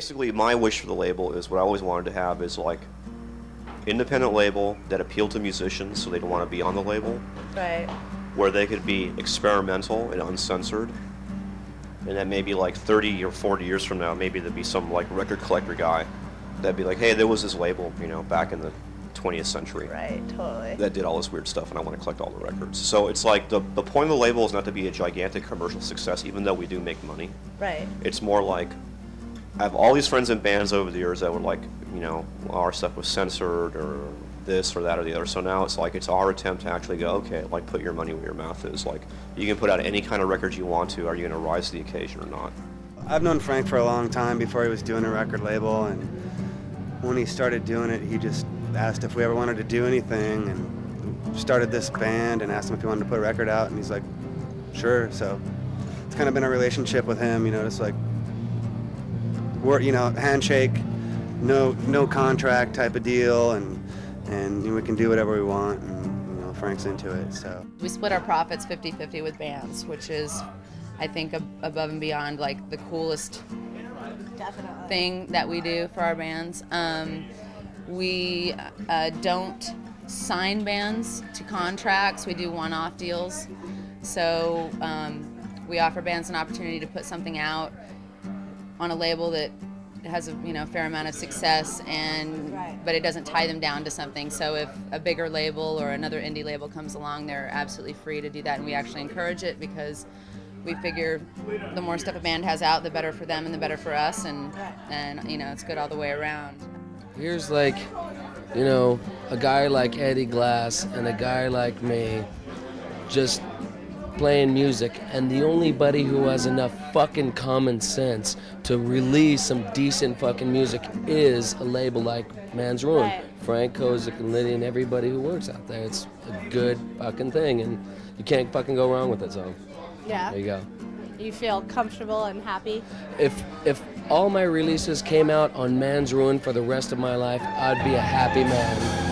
basically my wish for the label is what I always wanted to have is like independent label that appealed to musicians so they don't want to be on the label. Right. Where they could be experimental and uncensored. And then maybe like 30 or 40 years from now, maybe there'd be some like record collector guy that'd be like, hey, there was this label, you know, back in the 20th century. Right, totally. That did all this weird stuff and I want to collect all the records. So it's like the point of the label is not to be a gigantic commercial success, even though we do make money. Right. It's more like, I have all these friends in bands over the years that were like, you know, our stuff was censored or this or that or the other. So now it's like, it's our attempt to actually go, okay, like put your money where your mouth is. Like, you can put out any kind of record you want to. Are you going to rise to the occasion or not? I've known Frank for a long time before he was doing a record label, and when he started doing it, he just asked if we ever wanted to do anything, and started this band and asked him if he wanted to put a record out, and he's like, sure. So it's kind of been a relationship with him, you know, just like, you know, handshake, no contract type of deal, and we can do whatever we want, and you know, Frank's into it. So we split our profits 50-50 with bands, which is, I think, above and beyond like the coolest thing that we do for our bands. We don't sign bands to contracts. We do one-off deals. So we offer bands an opportunity to put something out on a label that has a fair amount of success, but it doesn't tie them down to something. So if a bigger label or another indie label comes along, they're absolutely free to do that, and we actually encourage it because we figure the more stuff a band has out, the better for them and the better for us, and it's good all the way around. Here's like, a guy like Eddie Glass and a guy like me just playing music, and the only buddy who has enough fucking common sense to release some decent fucking music is a label like Man's Ruin. Right. Frank Kozik and Lydia and everybody who works out there. It's a good fucking thing, and you can't fucking go wrong with it, so Yeah. there you go. You feel comfortable and happy? If all my releases came out on Man's Ruin for the rest of my life, I'd be a happy man.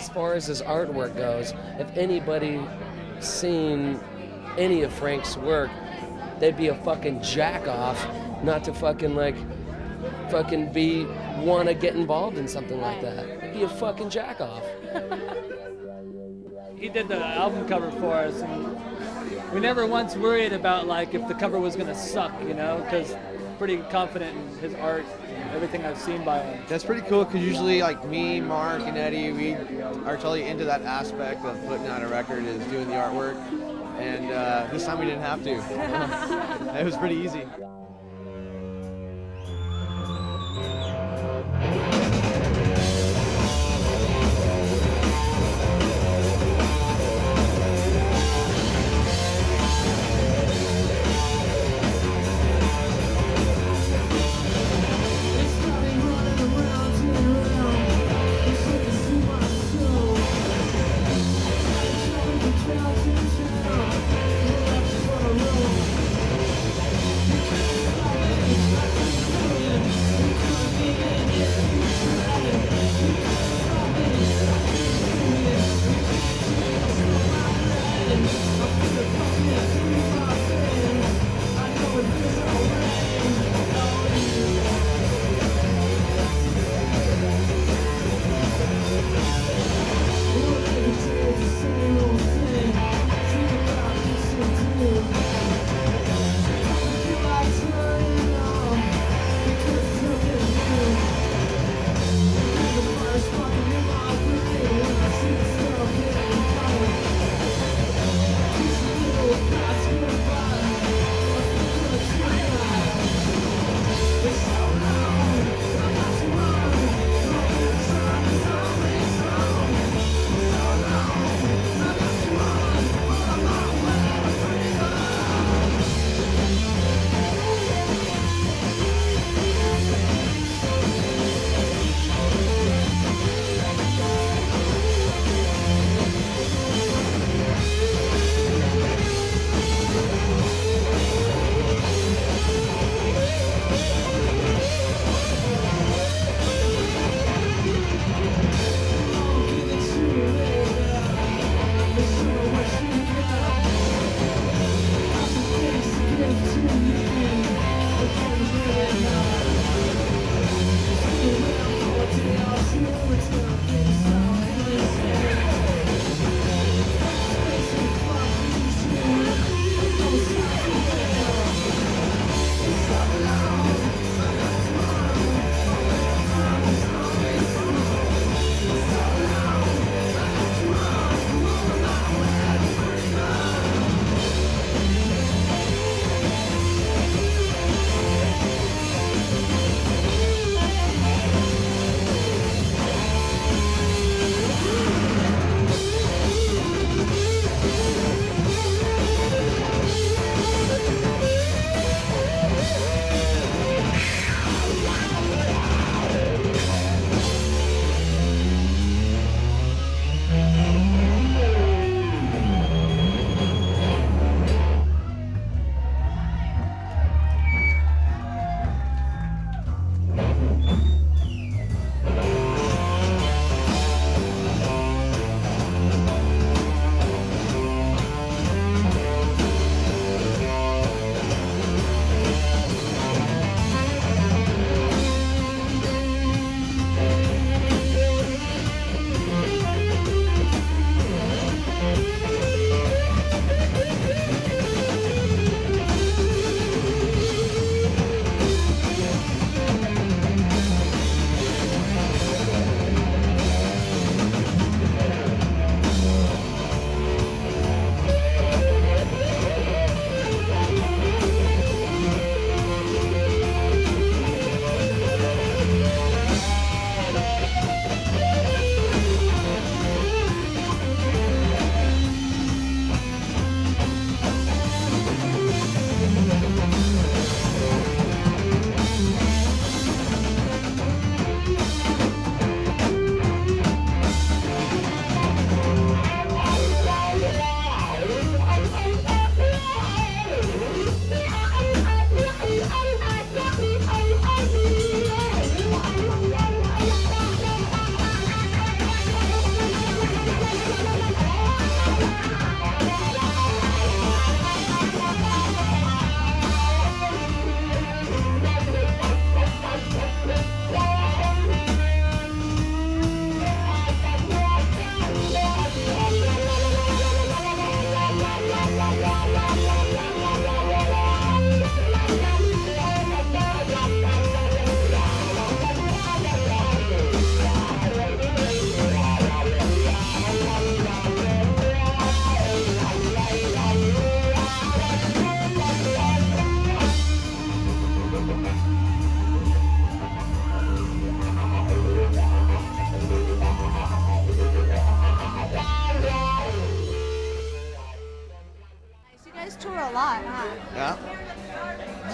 as far as his artwork goes, if anybody seen any of Frank's work, they'd be a fucking jack off not to fucking wanna get involved in something like that. It'd be a fucking jack off. He did the album cover for us, and we never once worried about like if the cover was gonna suck, you know, because pretty confident in his art, everything I've seen by him. That's pretty cool because usually like me, Mark, and Eddie, we are totally into that aspect of putting out a record is doing the artwork. And this time we didn't have to. It was pretty easy.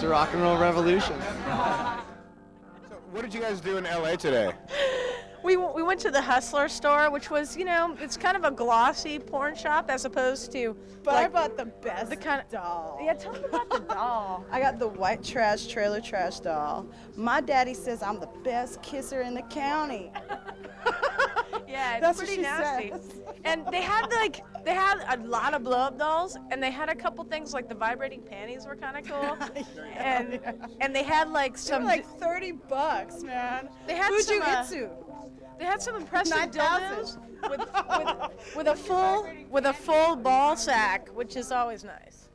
the rock and roll revolution. So what did you guys do in LA today? We went to the Hustler store, which was, you know, it's kind of a glossy porn shop as opposed to. But I like, bought the best the kind of doll. Yeah, tell me about the doll. I got the white trash trailer trash doll. My daddy says I'm the best kisser in the county. Yeah, it's That's what pretty she nasty. says. And they had a lot of blow-up dolls, and they had a couple things like the vibrating panties were kind of cool, and they had like They some were like $30, man. They had Who'd some, you into? they had some impressive 9,000. dildos with a full ball sack, which is always nice.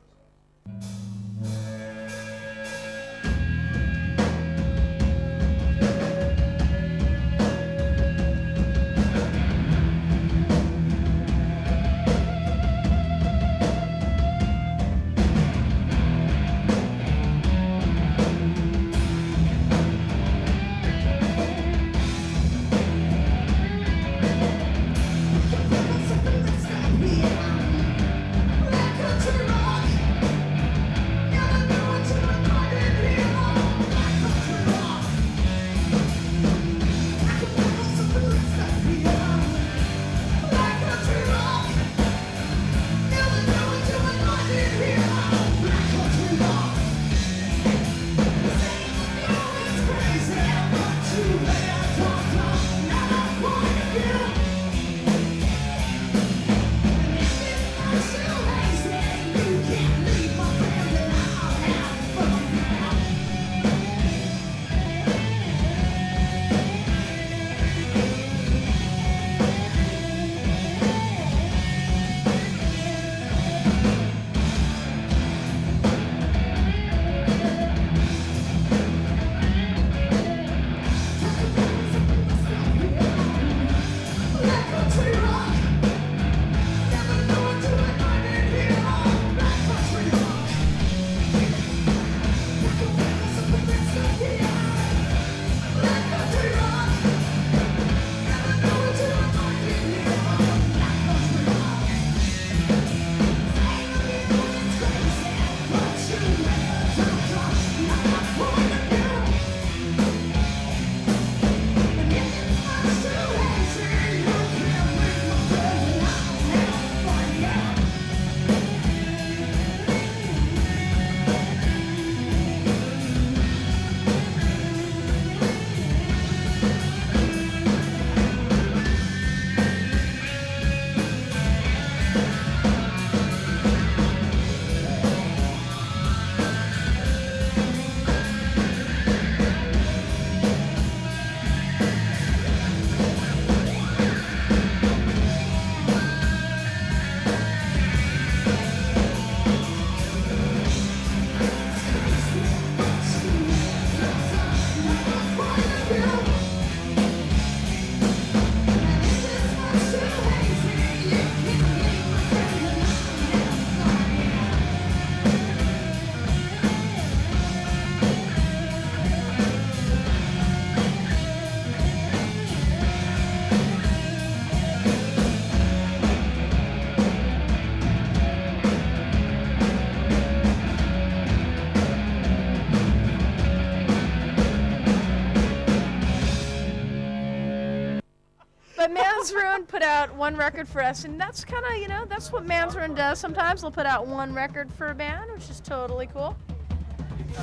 But Man's Ruin put out one record for us, and that's kind of, you know, that's what Man's Ruin does. Sometimes they'll put out one record for a band, which is totally cool.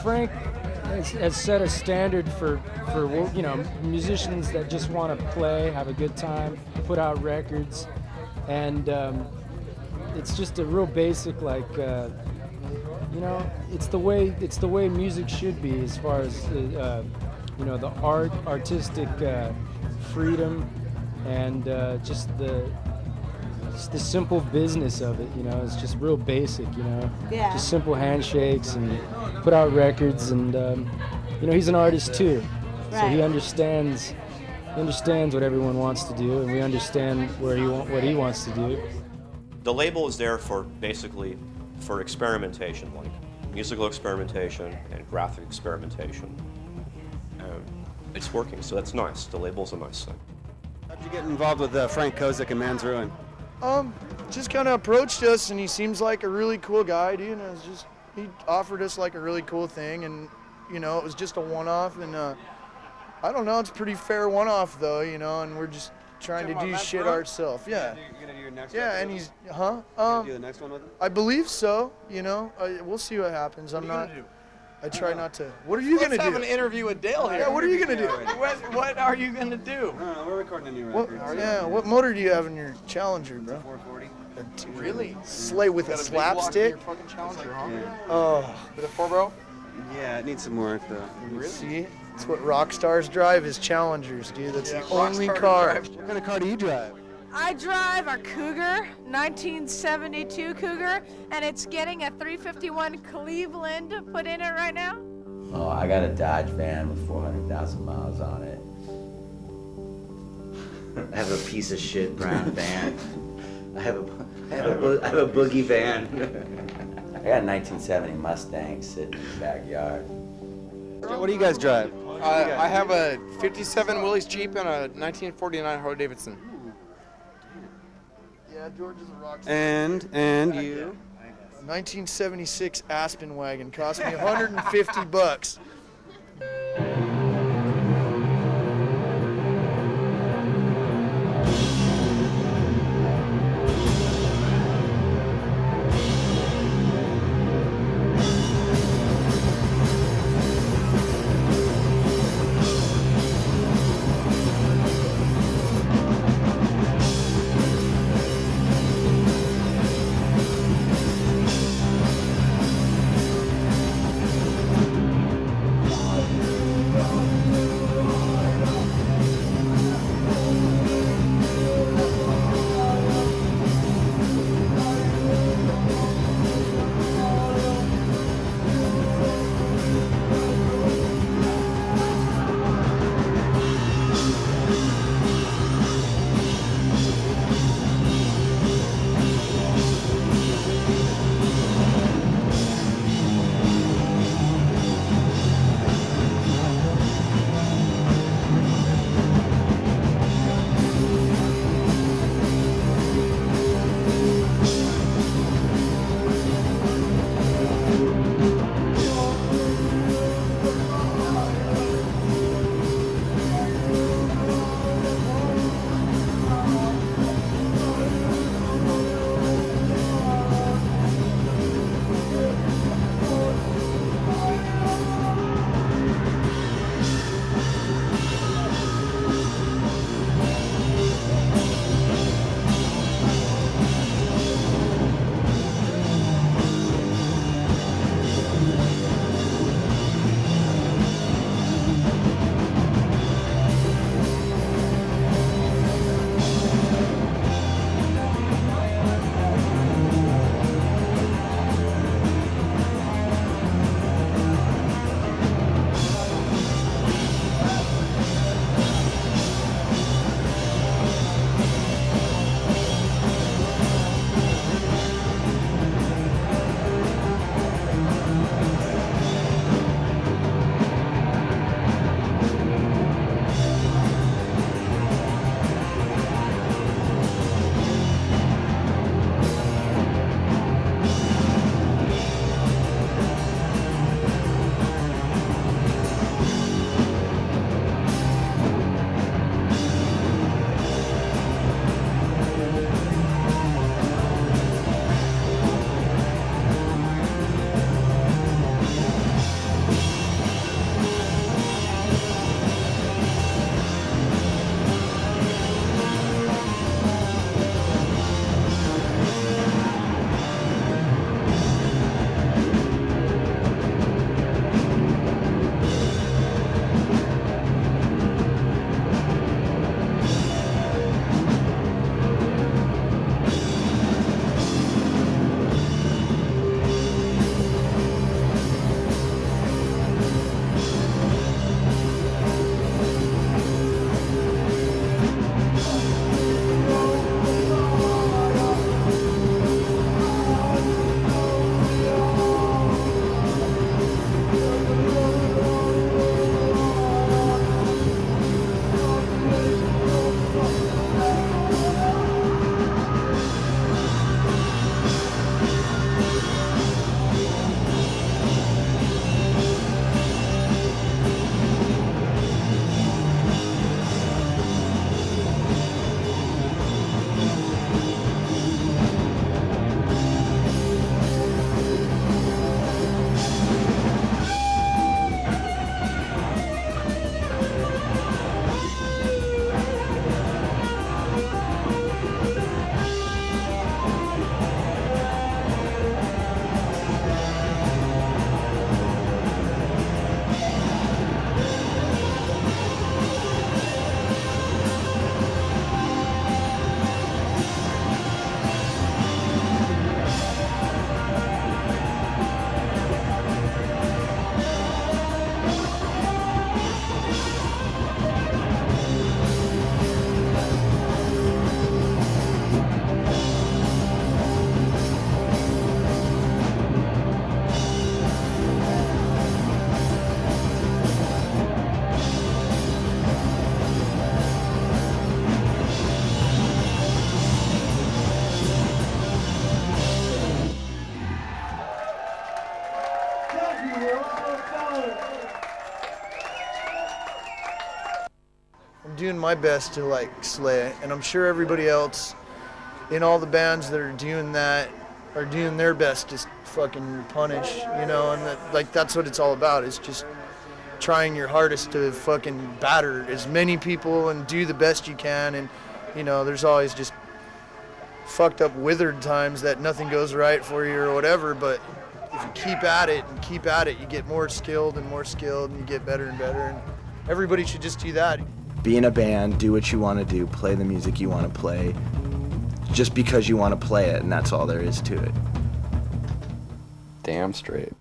Frank has set a standard for you know, musicians that just want to play, have a good time, put out records, and it's just a real basic, like, you know, it's the way music should be, as far as you know, the artistic freedom, and just the simple business of it. You know, it's just real basic. You know, Yeah. just simple handshakes and put out records, and you know, he's an artist too, so he Right. understands what everyone wants to do, and we understand what he wants to do. The label is there for basically for experimentation, like musical experimentation and graphic experimentation. It's working, so that's nice. The label's a nice thing. How'd you get involved with Frank Kozik and Man's Ruin? Just kind of approached us, and he seems like a really cool guy, dude. And I was just he offered us like a really cool thing, and you know, it was just a one-off, and I don't know, it's a pretty fair one-off though, you know, and we're just trying to do shit ourselves. Yeah. You're gonna do your next Yeah, record and with he's, him? huh? You gonna do the next one with him? I believe so. You know, we'll see what happens. I'm not. I try not to. What are you Let's gonna have do? an interview with Dale here. Yeah, what are you gonna do? What are you gonna do? No, we're recording a new What, record. yeah, what motor do you have in your Challenger, bro? 440. Really? Slay with a Got a big block in slapstick? your fucking Challenger, huh? Yeah. Oh, With a 4-barrel? Yeah, it needs some work though. Really? see? That's what rock stars drive is Challengers, dude. That's Yeah, the only rock car. stars What kind of car do you drive? I drive a Cougar, 1972 Cougar, and it's getting a 351 Cleveland put in it right now. Oh, I got a Dodge van with 400,000 miles on it. I have a piece of shit brown van. I have a boogie van. I got a 1970 Mustang sitting in the backyard. What do you guys drive? I have a 57 Willys Jeep and a 1949 Harley Davidson. Yeah, George is a rock star. And you? 1976 Aspen wagon cost me 150 bucks. doing my best to like slay it, and I'm sure everybody else in all the bands that are doing that are doing their best to fucking punish, you know, and that's what it's all about. It's just trying your hardest to fucking batter as many people and do the best you can. And you know, there's always just fucked up withered times that nothing goes right for you or whatever, but if you keep at it and keep at it, you get more skilled and you get better and better, and everybody should just do that. Be in a band, do what you want to do, play the music you want to play, just because you want to play it, and that's all there is to it. Damn straight.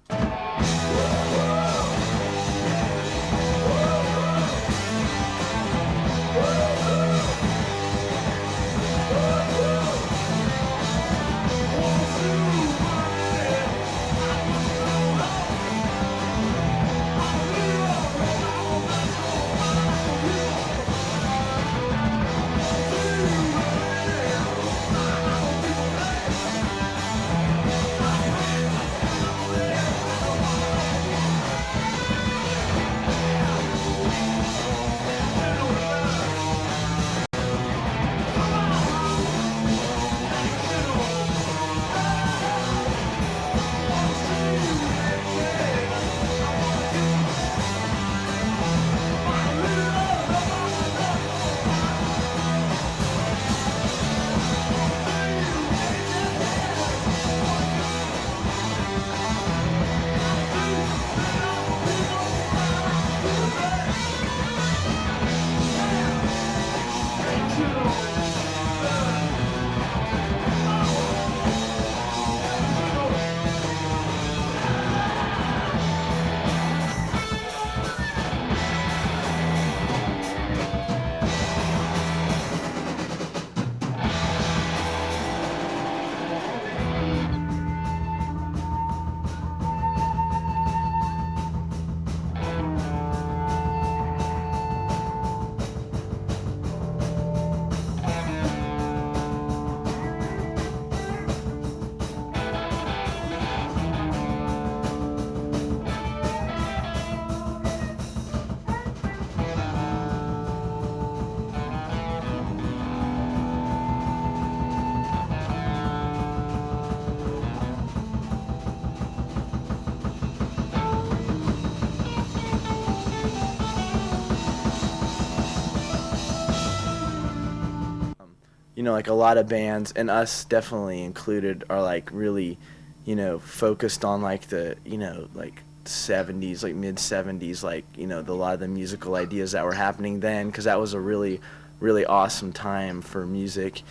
You know, like a lot of bands, and us definitely included, are like really, you know, focused on like the, you know, like 70s, like mid 70s, like, you know, a lot of the musical ideas that were happening then, because that was a really, really awesome time for music.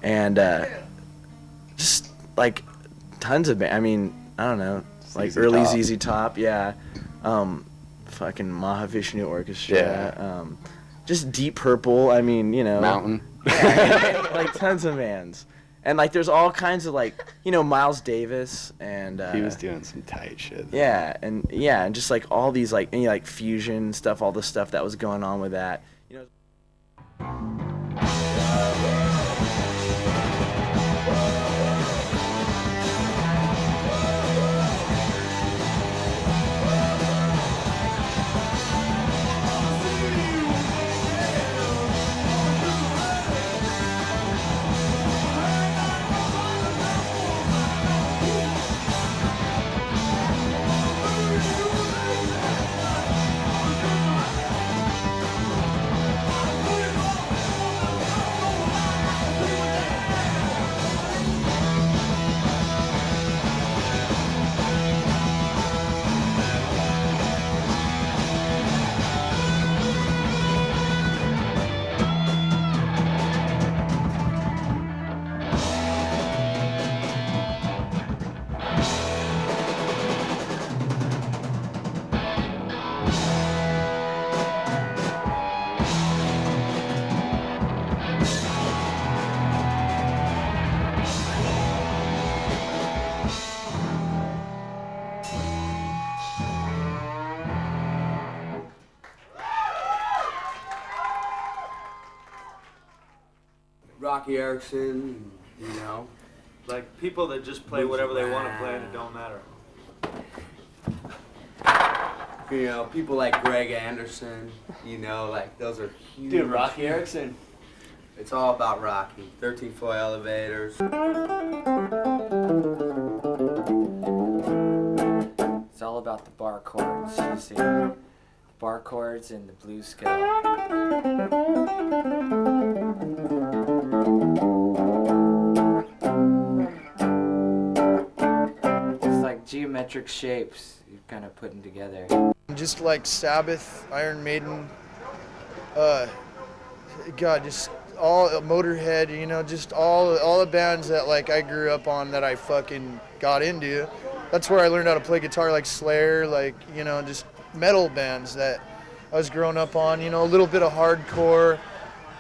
And just like tons of I mean, I don't know, like early ZZ Top, yeah, fucking Mahavishnu Orchestra, Yeah. Just Deep Purple, I mean, you know. Mountain. Yeah, like tons of bands. And like there's all kinds of like, you know, Miles Davis, and he was doing some tight shit. yeah, and just like all these like, and, like fusion stuff, all the stuff that was going on with that, you know. Rocky Erickson, you know, like people that just play whatever they want to play and it don't matter. You know, people like Greg Anderson, you know, like those are huge. Dude, Rocky Erickson. It's all about Rocky. 13-foot elevators. It's all about the bar chords, you see. The bar chords and the blues scale. It's like geometric shapes you're kind of putting together. Just like Sabbath, Iron Maiden, God, just all Motorhead, you know, just all the bands that like I grew up on that I fucking got into. That's where I learned how to play guitar, like Slayer, like, you know, just metal bands that I was growing up on, you know, a little bit of hardcore.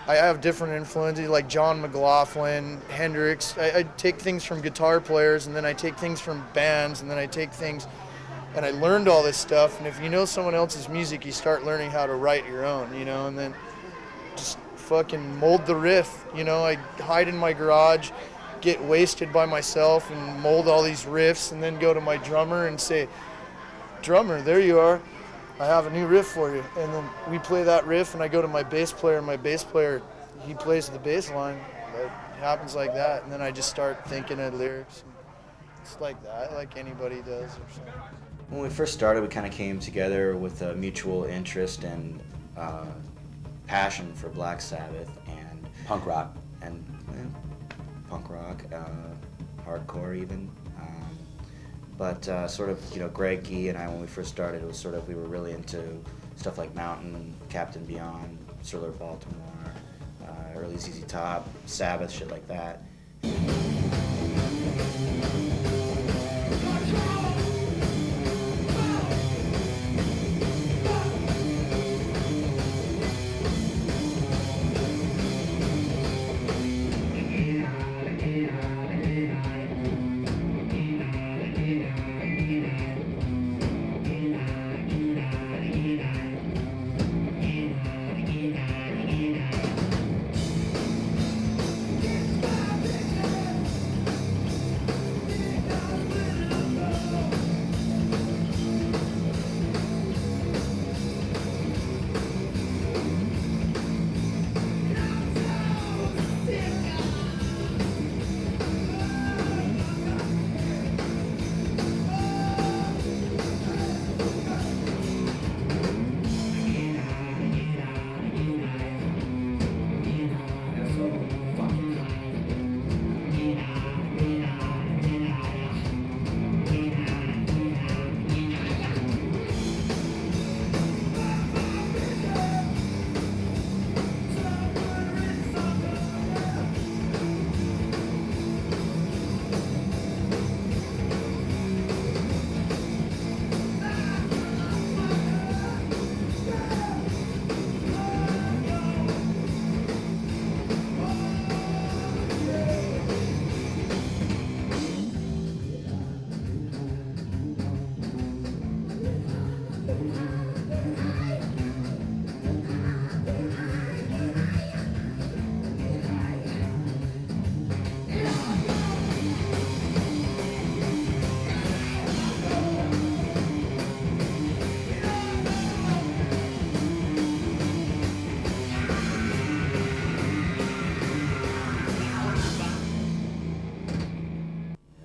I have different influences like John McLaughlin, Hendrix. I take things from guitar players, and then I take things from bands, and then I take things, and I learned all this stuff. And if you know someone else's music, you start learning how to write your own, you know, and then just fucking mold the riff, you know. I hide in my garage, get wasted by myself, and mold all these riffs, and then go to my drummer and say, "Drummer, there you are. I have a new riff for you." And then we play that riff, and I go to my bass player, and my bass player, he plays the bass line. It happens like that, and then I just start thinking of lyrics. It's like that, like anybody does or something. When we first started, we kind of came together with a mutual interest and passion for Black Sabbath and Punk rock. And punk rock, hardcore even. But sort of, you know, Greg Gee and I, when we first started, it was sort of, we were really into stuff like Mountain, Captain Beyond, Sirler Baltimore, early ZZ Top, Sabbath, shit like that.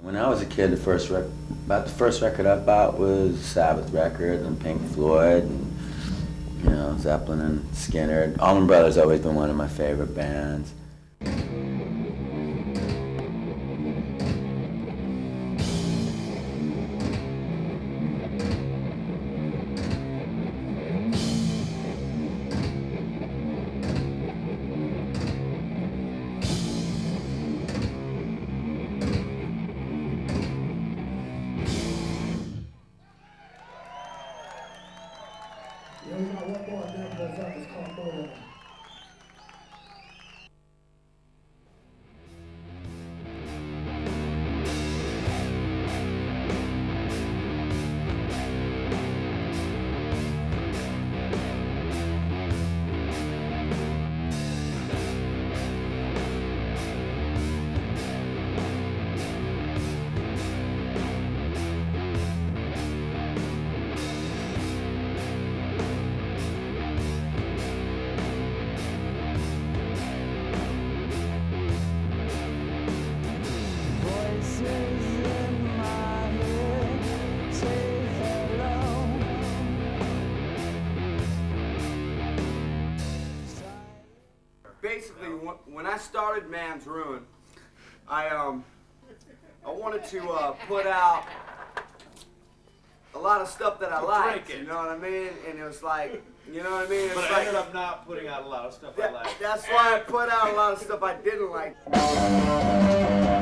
When I was a kid, the first record I bought was Sabbath record and Pink Floyd and, you know, Zeppelin and Skinner. Allman Brothers always been one of my favorite bands. when I started Man's Ruin, I wanted to put out a lot of stuff that I liked, you know what I mean? And it was like, you know what I mean? It's But like, I ended up not putting out a lot of stuff I liked. that's why I put out a lot of stuff I didn't like.